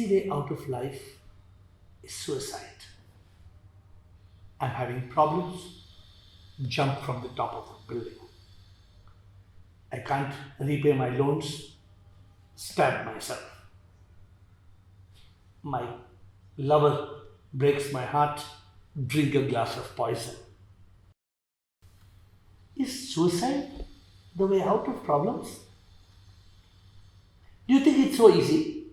easy way out of life is suicide. I'm having problems, jump from the top of a building. I can't repay my loans, stab myself. My lover breaks my heart, drink a glass of poison. Is suicide the way out of problems? Do you think it's so easy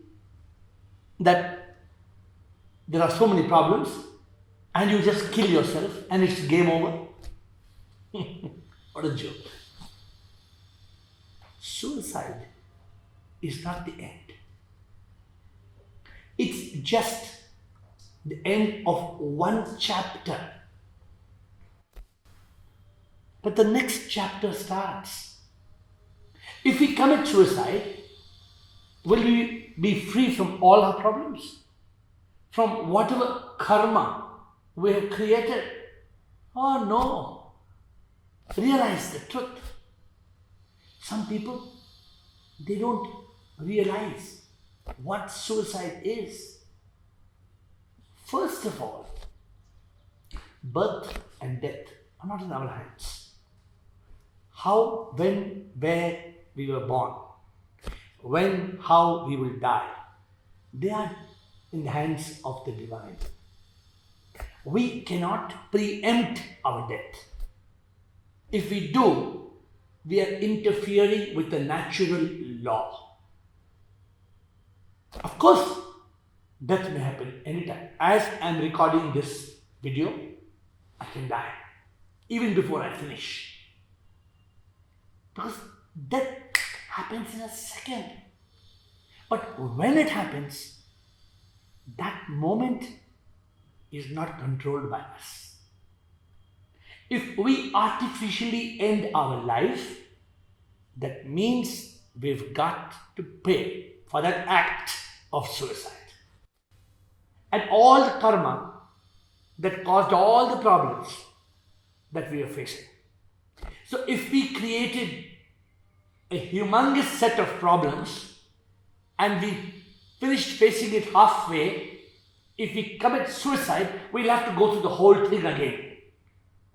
that there are so many problems and you just kill yourself and it's game over? What a joke. Suicide is not the end. It's just the end of one chapter. But the next chapter starts. If we commit suicide, will we be free from all our problems? From whatever karma we have created? Oh no. Realize the truth. Some people, they don't realize what suicide is. First of all, birth and death are not in our hands. How, when, where we were born, when, how we will die, they are in the hands of the divine. We cannot preempt our death. If we do, we are interfering with the natural law. Of course, death may happen anytime. As I am recording this video, I can die even before I finish. Because death happens in a second. But when it happens, that moment is not controlled by us. If we artificially end our life, that means we've got to pay for that act of suicide. And all the karma that caused all the problems that we are facing. So if we created a humongous set of problems and we finished facing it halfway, if we commit suicide, we'll have to go through the whole thing again,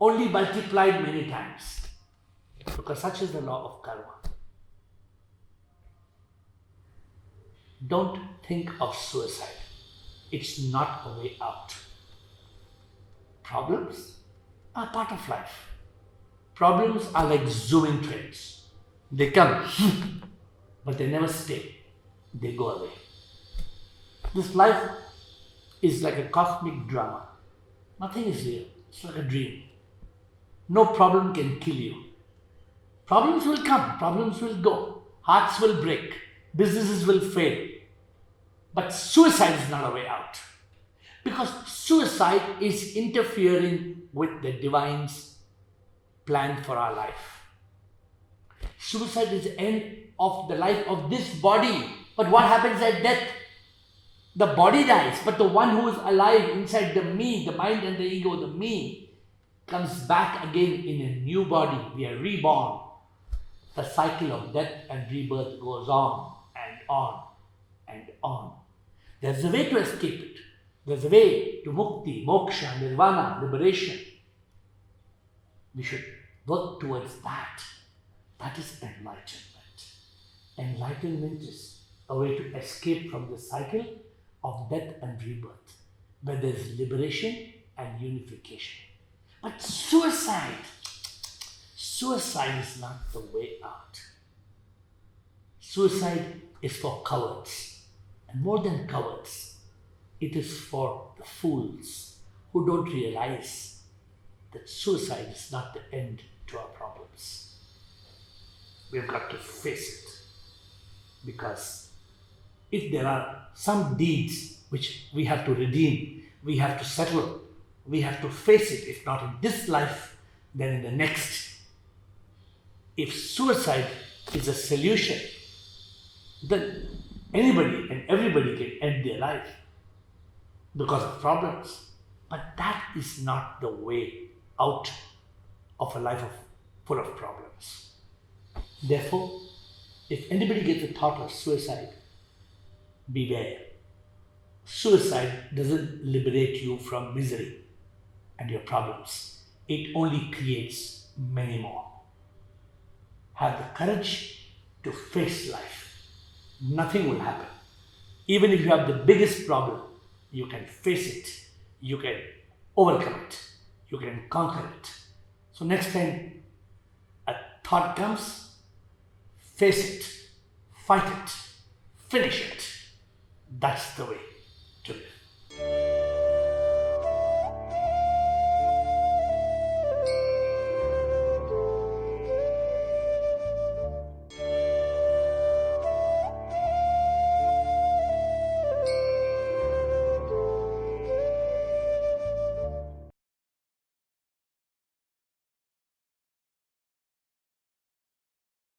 only multiplied many times, because such is the law of karma. Don't think of suicide. It's not a way out. Problems are part of life. Problems are like zooming trains. They come, but they never stay. They go away. This life is like a cosmic drama. Nothing is real. It's like a dream. No problem can kill you. Problems will come, problems will go, hearts will break, businesses will fail. But suicide is not a way out. Because suicide is interfering with the divine's plan for our life. Suicide is the end of the life of this body. But what happens at death? The body dies, but the one who is alive inside the me, the mind and the ego, the me, comes back again in a new body. We are reborn. The cycle of death and rebirth goes on and on and on. There's a way to escape it. There's a way to mukti, moksha, nirvana, liberation. We should work towards that. That is enlightenment. Enlightenment is a way to escape from the cycle of death and rebirth, where there is liberation and unification. But suicide is not the way out. Suicide is for cowards. And more than cowards, it is for the fools who don't realize that suicide is not the end to our problems. We've got to face it. Because if there are some deeds which we have to redeem, we have to settle, we have to face it, if not in this life, then in the next. If suicide is a solution, then anybody and everybody can end their life because of problems. But that is not the way out of a life full of problems. Therefore, if anybody gets a thought of suicide, beware. Suicide doesn't liberate you from misery and your problems, it only creates many more. Have the courage to face life. Nothing will happen. Even if you have the biggest problem, you can face it, you can overcome it, you can conquer it. So, next time a thought comes, face it, fight it, finish it. That's the way to live.